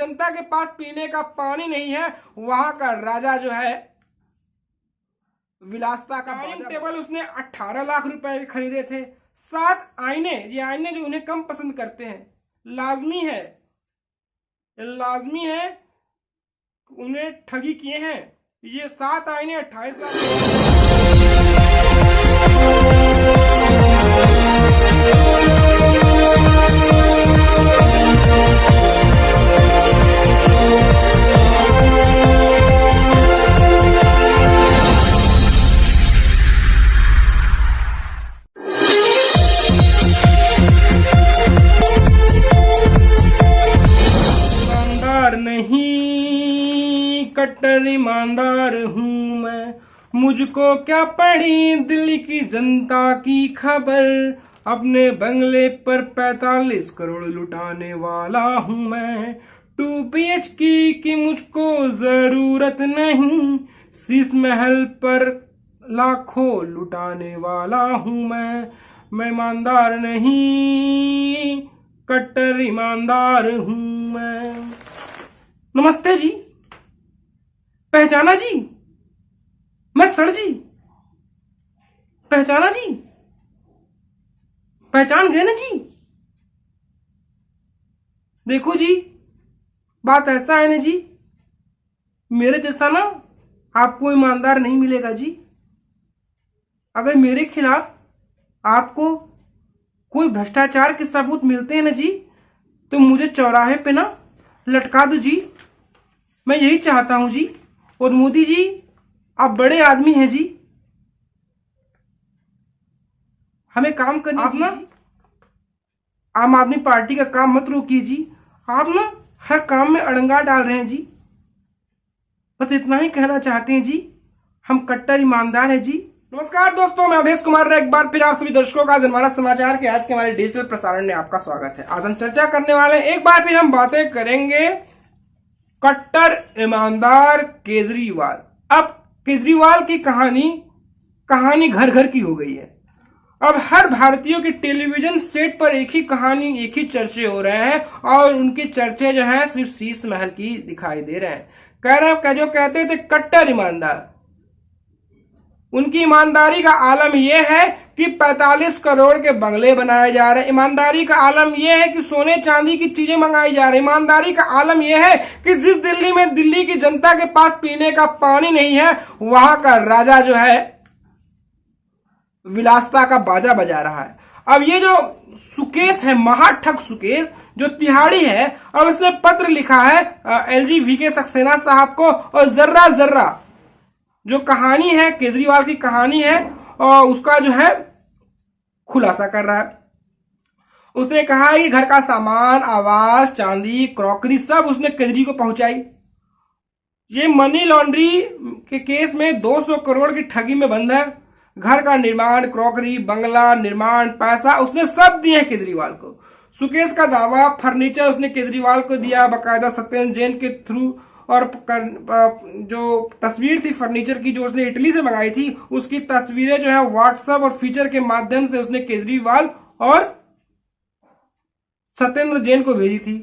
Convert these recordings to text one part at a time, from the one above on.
जनता के पास पीने का पानी नहीं है, वहां का राजा जो है विलासता का डाइनिंग टेबल उसने 18 लाख रुपए के खरीदे थे। 7 आईने, ये आईने जो उन्हें कम पसंद करते हैं, लाजमी है उन्हें ठगी किए हैं। ये 7 आईने 28 लाख। नहीं, कट्टर ईमानदार हूं मैं, मुझको क्या पड़ी दिल्ली की जनता की खबर। अपने बंगले पर 45 करोड़ लुटाने वाला हूं मैं। 2 BHK की मुझको जरूरत नहीं, शीश महल पर लाखों लुटाने वाला हूं मैं ईमानदार नहीं, कट्टर ईमानदार हूं मैं। नमस्ते जी, पहचाना जी? मैं सर जी, पहचाना जी? पहचान गए ना जी? देखो जी, बात ऐसा है ना जी, मेरे जैसा ना आपको ईमानदार नहीं मिलेगा जी। अगर मेरे खिलाफ आपको कोई भ्रष्टाचार के सबूत मिलते हैं ना जी, तो मुझे चौराहे पे ना लटका दो जी। मैं यही चाहता हूं जी। और मोदी जी, आप बड़े आदमी हैं जी, हमें काम करने आप ना आम आदमी पार्टी का काम मत रोकिए जी। आप ना हर काम में अड़ंगा डाल रहे हैं जी। बस इतना ही कहना चाहते हैं जी, हम कट्टर ईमानदार हैं जी। नमस्कार दोस्तों, मैं अवधेश कुमार एक बार फिर आप सभी दर्शकों का जनमानस समाचार के आज के हमारे डिजिटल प्रसारण में आपका स्वागत है। आज हम चर्चा करने वाले हैं, एक बार फिर हम बातें करेंगे कट्टर ईमानदार केजरीवाल। अब केजरीवाल की कहानी घर घर की हो गई है। अब हर भारतीयों की टेलीविजन सेट पर एक ही कहानी, एक ही चर्चे हो रहे हैं, और उनकी चर्चे जो है सिर्फ शीश महल की दिखाई दे रहे हैं। कह रहे हैं जो कहते थे कट्टर ईमानदार, उनकी ईमानदारी का आलम यह है कि 45 करोड़ के बंगले बनाए जा रहे हैं। ईमानदारी का आलम यह है कि सोने चांदी की चीजें मंगाई जा रही है। ईमानदारी का आलम यह है कि जिस दिल्ली में दिल्ली की जनता के पास पीने का पानी नहीं है, वहां का राजा जो है विलासता का बाजा बजा रहा है। अब ये जो सुकेश है, महाठग सुकेश, जो तिहाड़ी है, अब इसने पत्र लिखा है LG VK सक्सेना साहब को, और जर्रा जर्रा जो कहानी है, केजरीवाल की कहानी है, और उसका जो है खुलासा कर रहा है। उसने कहा है कि घर का सामान, आवास, चांदी, क्रॉकरी सब उसने केजरी को पहुंचाई। ये मनी लॉन्ड्री के केस में 200 करोड़ की ठगी में बंद है। घर का निर्माण, क्रॉकरी, बंगला निर्माण, पैसा उसने सब दिए केजरीवाल को। सुकेश का दावा, फर्नीचर उसने केजरीवाल को दिया बाकायदा सत्येंद्र जैन के थ्रू, और जो तस्वीर थी फर्नीचर की जो उसने इटली से मंगाई थी, उसकी तस्वीरें जो है व्हाट्सएप और फीचर के माध्यम से उसने केजरीवाल और सत्येंद्र जैन को भेजी थी।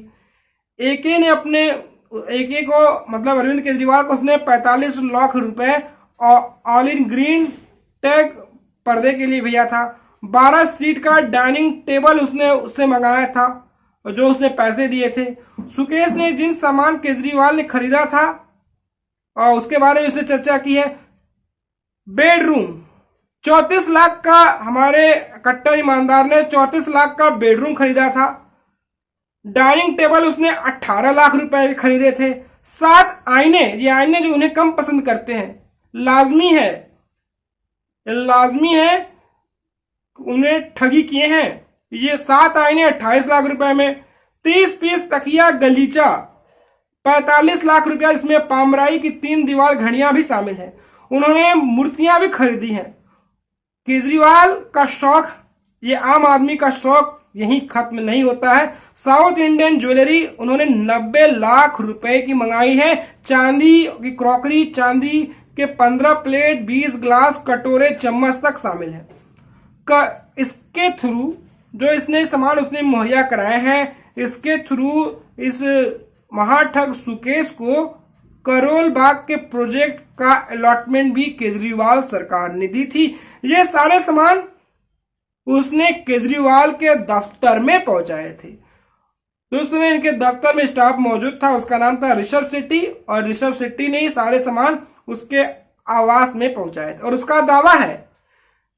एके ने अपने एके को, मतलब अरविंद केजरीवाल को, उसने 45 लाख रुपए ऑल इन ग्रीन टैग पर्दे के लिए भेजा था। 12 सीट का डाइनिंग टेबल उसने उससे मंगाया था, जो उसने पैसे दिए थे। सुकेश ने जिन सामान केजरीवाल ने खरीदा था और उसके बारे में उसने चर्चा की है। बेडरूम 34 लाख का, हमारे कट्टर ईमानदार ने 34 लाख का बेडरूम खरीदा था। डाइनिंग टेबल उसने 18 लाख रुपए के खरीदे थे। 7 आईने, ये आईने जो उन्हें कम पसंद करते हैं, लाजमी है उन्हें ठगी किए हैं। ये 7 आईने 28 लाख रुपए में। 30 पीस तकिया गलीचा 45 लाख रुपया, इसमें पामराई की 3 दीवार घड़ियां भी शामिल है। उन्होंने मूर्तियां भी खरीदी हैं। केजरीवाल का शौक, ये आम आदमी का शौक यहीं खत्म नहीं होता है। साउथ इंडियन ज्वेलरी उन्होंने 90 लाख रुपए की मंगाई है। चांदी की क्रॉकरी, चांदी के 15 प्लेट, 20 ग्लास, कटोरे, चम्मच तक शामिल है। इसके थ्रू जो इसने सामान उसने मुहैया कराए हैं, इसके थ्रू इस महाठग सुकेश को करोल बाग के प्रोजेक्ट का अलॉटमेंट भी केजरीवाल सरकार ने दी थी। ये सारे सामान उसने केजरीवाल के दफ्तर में पहुंचाए थे। तो उस समय इनके दफ्तर में स्टाफ मौजूद था, उसका नाम था ऋषभ शेट्टी, और ऋषभ शेट्टी ने ही सारे सामान उसके आवास में पहुंचाए थे। और उसका दावा है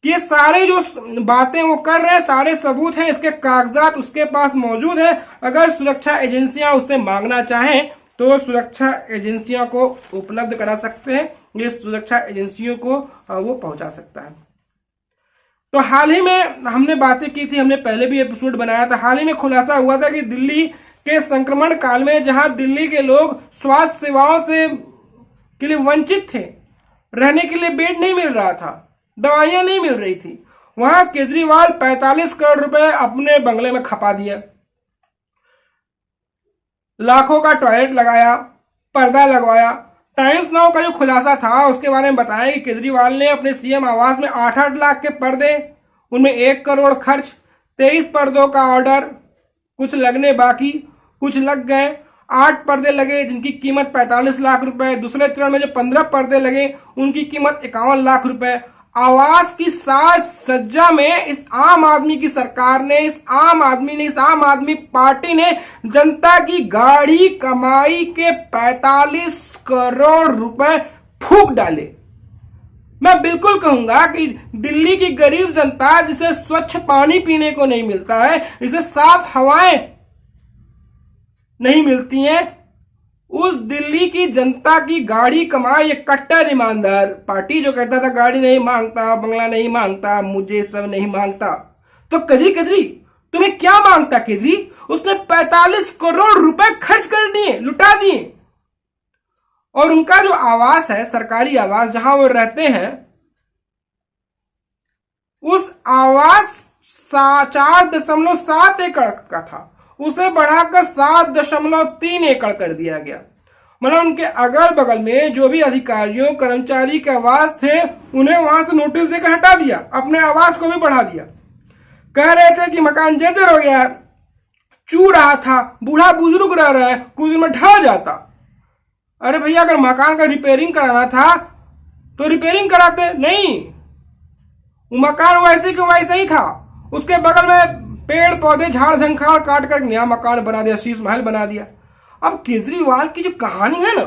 कि ये सारे जो बातें वो कर रहे हैं, सारे सबूत हैं, इसके कागजात उसके पास मौजूद है। अगर सुरक्षा एजेंसियां उससे मांगना चाहें तो सुरक्षा एजेंसियों को उपलब्ध करा सकते हैं, ये सुरक्षा एजेंसियों को वो पहुंचा सकता है। तो हाल ही में हमने बातें की थी, हमने पहले भी एपिसोड बनाया था, हाल ही में खुलासा हुआ था कि दिल्ली के संक्रमण काल में जहां दिल्ली के लोग स्वास्थ्य सेवाओं से के लिए वंचित थे, रहने के लिए बेड नहीं मिल रहा था, दवाइयां नहीं मिल रही थी, वहां केजरीवाल 45 करोड़ रुपए अपने बंगले में खपा दिया, लाखों का टॉयलेट लगाया, पर्दा लगवाया। टाइम्स नाउ का जो खुलासा था उसके बारे में बताया कि केजरीवाल ने अपने सीएम आवास में 8-8 लाख के पर्दे, उनमें 1 करोड़ खर्च, 23 पर्दों का ऑर्डर, कुछ लगने बाकी, कुछ लग गए। 8 पर्दे लगे जिनकी कीमत 45 लाख रुपए, दूसरे चरण में जो 15 पर्दे लगे उनकी कीमत 51 लाख रुपए। आवास की साज सज्जा में इस आम आदमी की सरकार ने, इस आम आदमी पार्टी ने जनता की गाढ़ी कमाई के 45 करोड़ रुपए फूंक डाले। मैं बिल्कुल कहूंगा कि दिल्ली की गरीब जनता जिसे स्वच्छ पानी पीने को नहीं मिलता है, जिसे साफ हवाएं नहीं मिलती हैं, उस दिल्ली की जनता की गाड़ी कमाई ये कट्टर ईमानदार पार्टी जो कहता था गाड़ी नहीं मांगता, बंगला नहीं मांगता, मुझे सब नहीं मांगता, तो कजरी तुम्हें क्या मांगता केजरी? उसने 45 करोड़ रुपए खर्च कर दिए, लुटा दिए। और उनका जो आवास है, सरकारी आवास जहां वो रहते हैं, उस आवास 4.7 एकड़ का था, उसे बढ़ाकर 7.3 एकड़ कर दिया गया। मतलब उनके अगल बगल में जो भी अधिकारियों कर्मचारी के आवास थे उन्हें वहां से नोटिस देकर हटा दिया, अपने आवास को भी बढ़ा दिया। कह रहे थे कि मकान जर्जर हो गया, चू रहा था, बूढ़ा बुजुर्ग रह रहा है, कुछ दिन में ढह जाता। अरे भैया, अगर मकान का रिपेयरिंग कराना था तो रिपेयरिंग कराते, नहीं, वो मकान वैसे के वैसे ही था। उसके बगल में पेड़ पौधे झाड़ झंखाड़ काट कर नया मकान बना दिया, शीश महल बना दिया। अब केजरीवाल की जो कहानी है ना,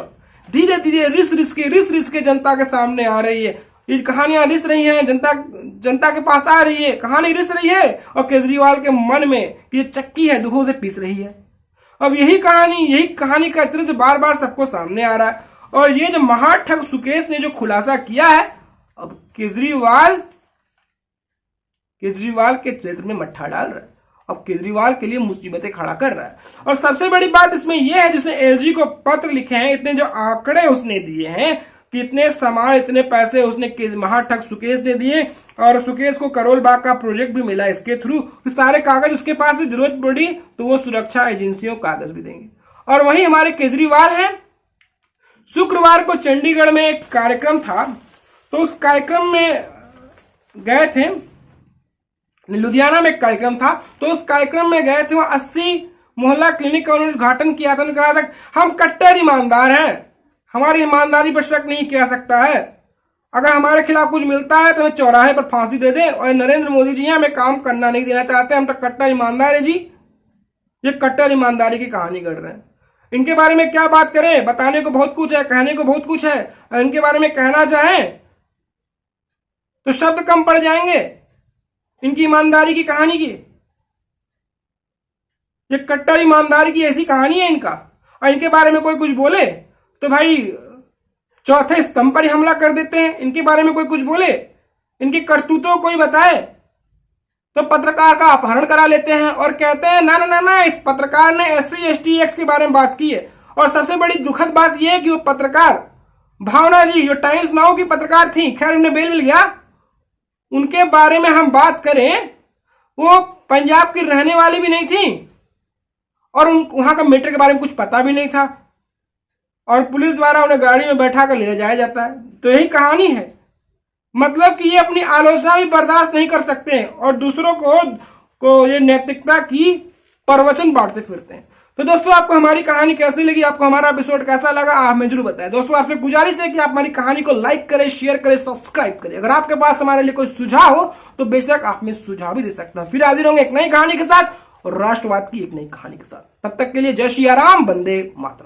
धीरे धीरे रिस के जनता के सामने आ रही है। ये कहानियां रिस रही हैं, जनता के पास आ रही है, कहानी रिस रही है, और केजरीवाल के मन में ये चक्की है, दुखों से पीस रही है। अब यही कहानी का चित्र बार बार सबको सामने आ रहा है। और ये जो महाठग सुकेश ने जो खुलासा किया है, अब केजरीवाल के चरित्र में मट्ठा डाल रहा है, अब केजरीवाल के लिए मुसीबतें खड़ा कर रहा है। और सबसे बड़ी बात इसमें यह है, जिसने एलजी को पत्र लिखे हैं, इतने जो आंकड़े उसने दिए हैं कि इतने सामान, इतने पैसे उसने महाठग सुकेश ने दिए, और सुकेश को करोल बाग का प्रोजेक्ट भी मिला इसके थ्रू। सारे कागज उसके पास से जरूरत पड़ी तो वो सुरक्षा एजेंसियों कागज भी देंगे। और वहीं हमारे केजरीवाल हैं, शुक्रवार को चंडीगढ़ में एक कार्यक्रम था, तो उस कार्यक्रम में गए थे, लुधियाना में एक कार्यक्रम था, तो उस कार्यक्रम में गए थे, वहां 80 मोहल्ला क्लिनिक का उन्होंने उद्घाटन किया था। उन्होंने कहा था हम कट्टर ईमानदार हैं, हमारी ईमानदारी पर शक नहीं किया सकता है, अगर हमारे खिलाफ कुछ मिलता है तो हमें चौराहे पर फांसी दे दे, और नरेंद्र मोदी जी हमें काम करना नहीं देना चाहते, हम तो कट्टर ईमानदार है जी। ये कट्टर ईमानदारी की कहानी गढ़ रहे हैं। इनके बारे में क्या बात करें, बताने को बहुत कुछ है, कहने को बहुत कुछ है। इनके बारे में कहना चाहें तो शब्द कम पड़ जाएंगे इनकी ईमानदारी की कहानी की। ये कट्टर ईमानदारी की ऐसी कहानी है इनका, और इनके बारे में कोई कुछ बोले तो भाई चौथे स्तंभ पर ही हमला कर देते हैं। इनके बारे में कोई कुछ बोले, इनकी करतूतों कोई बताए तो पत्रकार का अपहरण करा लेते हैं और कहते हैं ना ना ना ना, इस पत्रकार ने SC/ST एक्ट के बारे में बात की है। और सबसे बड़ी दुखद बात यह है कि वो पत्रकार भावना जी, जो टाइम्स नाउ की पत्रकार थी, खैर उन्हें बेल मिल गया, उनके बारे में हम बात करें, वो पंजाब की रहने वाली भी नहीं थी और वहां का मैटर के बारे में कुछ पता भी नहीं था, और पुलिस द्वारा उन्हें गाड़ी में बैठा कर ले जाया जाता है। तो यही कहानी है, मतलब कि ये अपनी आलोचना भी बर्दाश्त नहीं कर सकते हैं और दूसरों को ये नैतिकता की प्रवचन बांटते फिरते हैं। तो दोस्तों आपको हमारी कहानी कैसी लगी, आपको हमारा एपिसोड कैसा लगा, आप हमें जरूर बताएं। दोस्तों आपसे गुजारिश है कि आप हमारी कहानी को लाइक करें, शेयर करें, सब्सक्राइब करें। अगर आपके पास हमारे लिए कोई सुझाव हो तो बेशक आप हमें सुझाव भी दे सकते हैं। फिर हाजिर होंगे एक नई कहानी के साथ और राष्ट्रवाद की एक नई कहानी के साथ। तब तक के लिए जय श्री राम, वंदे मातरम।